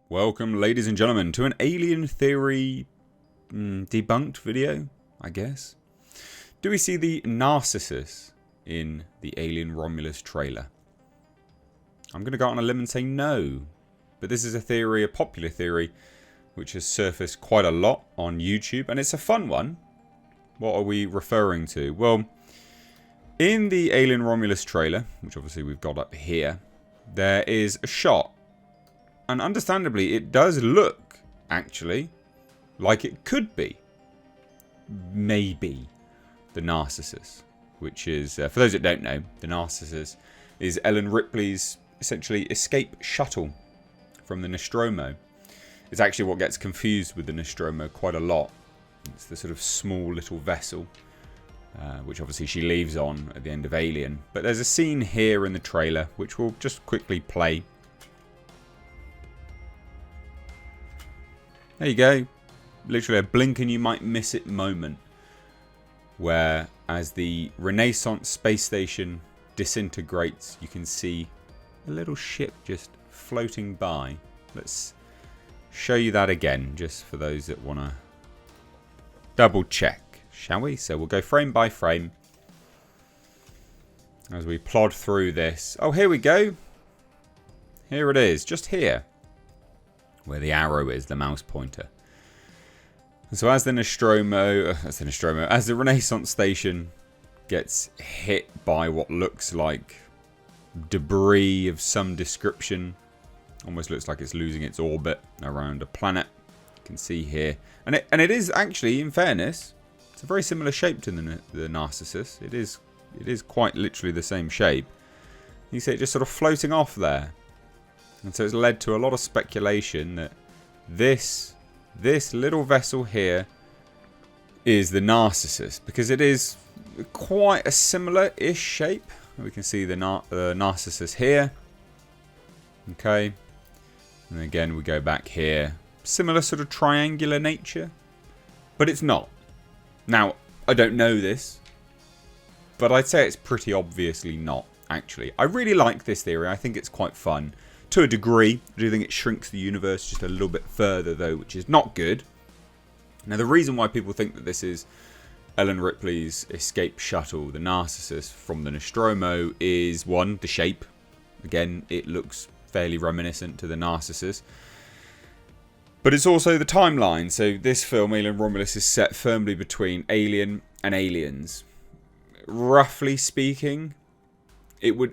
Welcome, ladies and gentlemen, to an alien theory debunked video, I guess. Do we see the Narcissus in the Alien Romulus trailer? I'm going to go out on a limb and say no. But this is a theory, a popular theory, which has surfaced quite a lot on YouTube, and it's a fun one. What are we referring to? Well, in the Alien Romulus trailer, which obviously we've got up here, there is a shot. And understandably, it does look, actually, like it could be, maybe, the Narcissus. Which is, for those that don't know, the Narcissus is Ellen Ripley's, essentially, escape shuttle from the Nostromo. It's actually what gets confused with the Nostromo quite a lot. It's the sort of small little vessel, which obviously she leaves on at the end of Alien. But there's a scene here in the trailer, which we'll just quickly play. There you go. Literally a blink and you might miss it moment. Where as the Renaissance space station disintegrates, you can see a little ship just floating by. Let's show you that again, just for those that want to double check, shall we? So we'll go frame by frame as we plod through this. Oh, here we go. Here it is, just here. Where the arrow is, the mouse pointer. And so as the Renaissance station gets hit by what looks like debris of some description, almost looks like it's losing its orbit around a planet. You can see here, and it is actually, in fairness, it's a very similar shape to the Narcissus. It is quite literally the same shape. You see it just sort of floating off there. And so it's led to a lot of speculation that this little vessel here is the Narcissus, because it is quite a similar-ish shape. We can see the Narcissus here. Okay. And again, we go back here. Similar sort of triangular nature. But it's not. Now, I don't know this, but I'd say it's pretty obviously not, actually. I really like this theory. I think it's quite fun. To a degree. I do think it shrinks the universe just a little bit further, though, which is not good. Now, the reason why people think that this is Ellen Ripley's escape shuttle, the Narcissus, from the Nostromo is, one, the shape. Again, it looks fairly reminiscent to the Narcissus. But it's also the timeline. So this film, Alien Romulus, is set firmly between Alien and Aliens. Roughly speaking,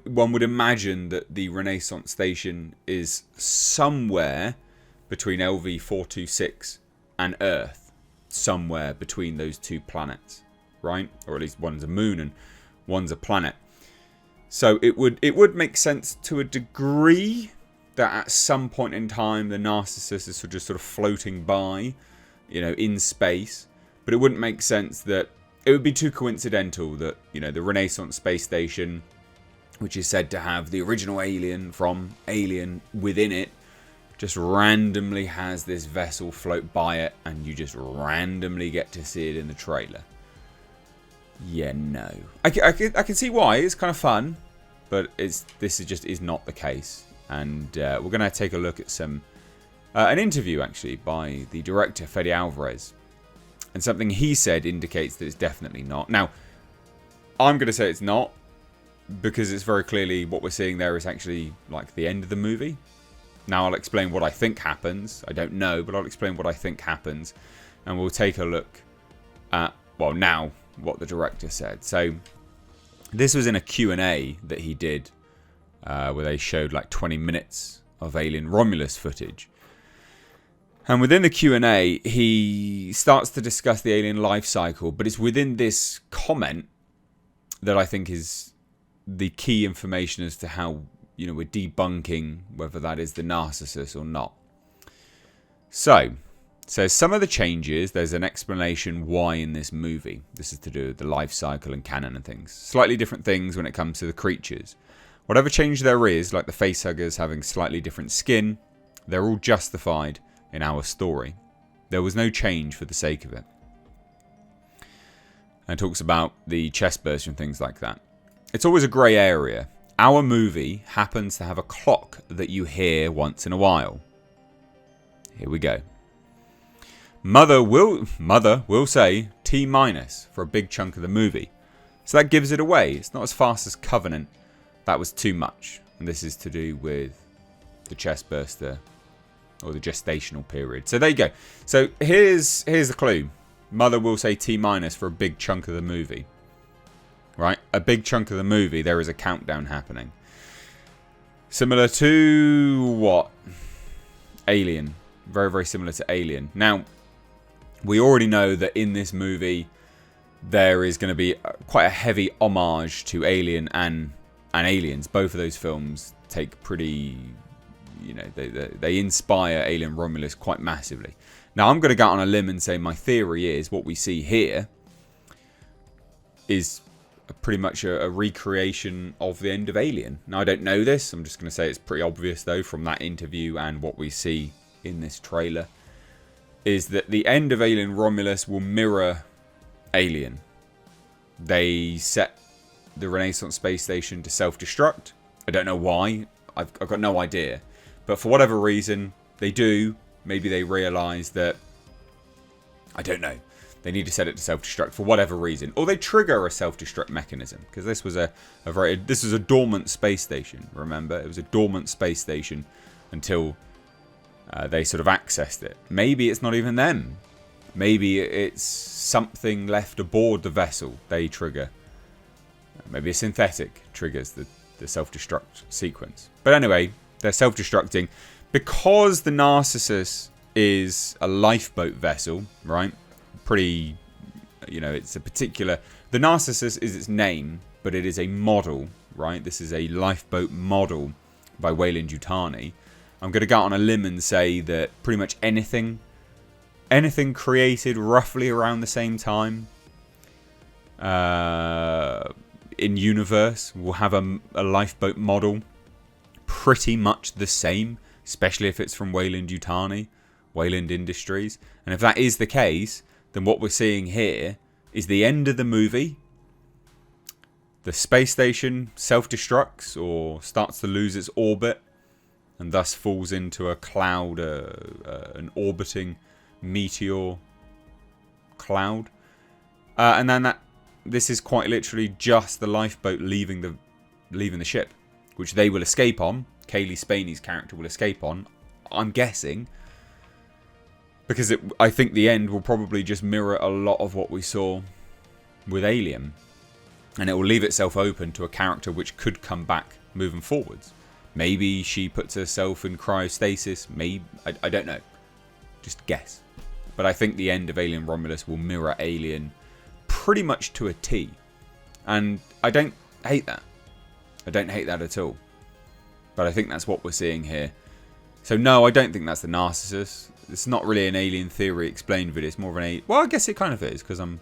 one would imagine that the Renaissance station is somewhere between LV-426 and Earth. Somewhere between those two planets, right? Or at least one's a moon and one's a planet. So it would make sense to a degree that at some point in time the Narcissus is just sort of floating by, in space. But it wouldn't make sense that it would be too coincidental that, the Renaissance space station, which is said to have the original alien from Alien within it, just randomly has this vessel float by it, and you just randomly get to see it in the trailer. Yeah, no. I can see why. It's kind of fun, but this is not the case. And we're going to take a look at an interview, actually, by the director, Fede Alvarez. And something he said indicates that it's definitely not. Now, I'm going to say it's not, because it's very clearly what we're seeing there is actually like the end of the movie. Now I'll explain what I think happens. I don't know, but I'll explain what I think happens. And we'll take a look at, now, what the director said. So this was in a Q&A that he did, where they showed like 20 minutes of Alien Romulus footage. And within the Q&A, he starts to discuss the alien life cycle, but it's within this comment that I think is the key information as to how, we're debunking whether that is the Narcissus or not. So some of the changes, there's an explanation why in this movie. This is to do with the life cycle and canon and things. Slightly different things when it comes to the creatures. Whatever change there is, like the facehuggers having slightly different skin, they're all justified in our story. There was no change for the sake of it. And it talks about the chest burst and things like that. It's always a grey area. Our movie happens to have a clock that you hear once in a while. Here we go. Mother will say T- for a big chunk of the movie. So that gives it away. It's not as fast as Covenant. That was too much. And this is to do with the chest burster or the gestational period. So there you go. So here's the clue. Mother will say T- for a big chunk of the movie. Right? A big chunk of the movie, there is a countdown happening. Similar to what? Alien. Very, very similar to Alien. Now, we already know that in this movie, there is going to be quite a heavy homage to Alien and Aliens. Both of those films take pretty, you know, they inspire Alien Romulus quite massively. Now, I'm going to go out on a limb and say my theory is what we see here is pretty much a recreation of the end of Alien. Now, I don't know this. I'm just going to say it's pretty obvious, though, from that interview and what we see in this trailer, is that the end of Alien Romulus will mirror Alien. They set the Renaissance space station to self-destruct. I don't know why. I've got no idea. But for whatever reason, they do. Maybe they realise that, I don't know, they need to set it to self-destruct for whatever reason. Or they trigger a self-destruct mechanism. Because this was this was a dormant space station, remember? It was a dormant space station until they sort of accessed it. Maybe it's not even them. Maybe it's something left aboard the vessel they trigger. Maybe a synthetic triggers the self-destruct sequence. But anyway, they're self-destructing. Because the Narcissus is a lifeboat vessel, right? Pretty, you know, it's a particular... The Narcissus is its name, but it is a model, right? This is a lifeboat model by Weyland-Yutani. I'm going to go out on a limb and say that pretty much anything created roughly around the same time in universe will have a lifeboat model pretty much the same, especially if it's from Weyland-Yutani, Weyland Industries. And if that is the case, then what we're seeing here is the end of the movie. The space station self-destructs or starts to lose its orbit and thus falls into a cloud, an orbiting meteor cloud. And then this is quite literally just the lifeboat leaving the ship, which they will escape on. Kaylee Spaney's character will escape on, I'm guessing. Because I think the end will probably just mirror a lot of what we saw with Alien. And it will leave itself open to a character which could come back moving forwards. Maybe she puts herself in cryostasis. Maybe, I don't know. Just guess. But I think the end of Alien Romulus will mirror Alien pretty much to a T. And I don't hate that. I don't hate that at all. But I think that's what we're seeing here. So no, I don't think that's the Narcissus. It's not really an Alien Theory Explained video. It's more of an well, I guess it kind of is, because I'm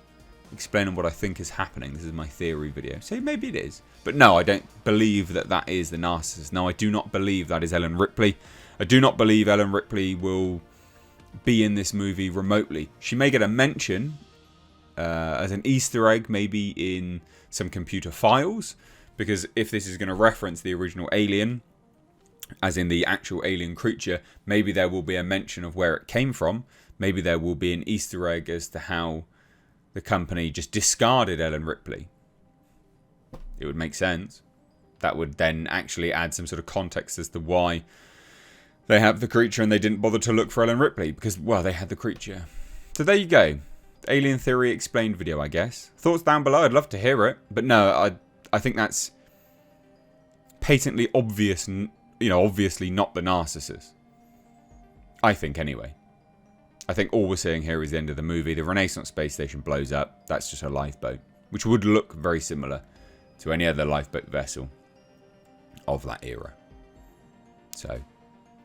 explaining what I think is happening. This is my theory video. So maybe it is. But no, I don't believe that is the Narcissus. No, I do not believe that is Ellen Ripley. I do not believe Ellen Ripley will be in this movie remotely. She may get a mention as an Easter egg, maybe in some computer files. Because if this is going to reference the original Alien, as in the actual alien creature, maybe there will be a mention of where it came from. Maybe there will be an Easter egg as to how the company just discarded Ellen Ripley. It would make sense. That would then actually add some sort of context as to why they have the creature and they didn't bother to look for Ellen Ripley. Because, well, they had the creature. So there you go. Alien Theory Explained video, I guess. Thoughts down below. I'd love to hear it. But no, I think that's patently obvious, obviously not the Narcissus. I think, anyway. I think all we're seeing here is the end of the movie. The Renaissance space station blows up. That's just a lifeboat, which would look very similar to any other lifeboat vessel of that era. So,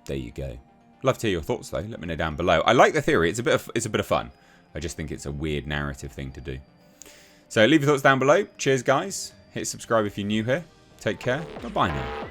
there you go. Love to hear your thoughts, though. Let me know down below. I like the theory. It's a bit of fun. I just think it's a weird narrative thing to do. So, leave your thoughts down below. Cheers, guys. Hit subscribe if you're new here. Take care. Bye-bye now.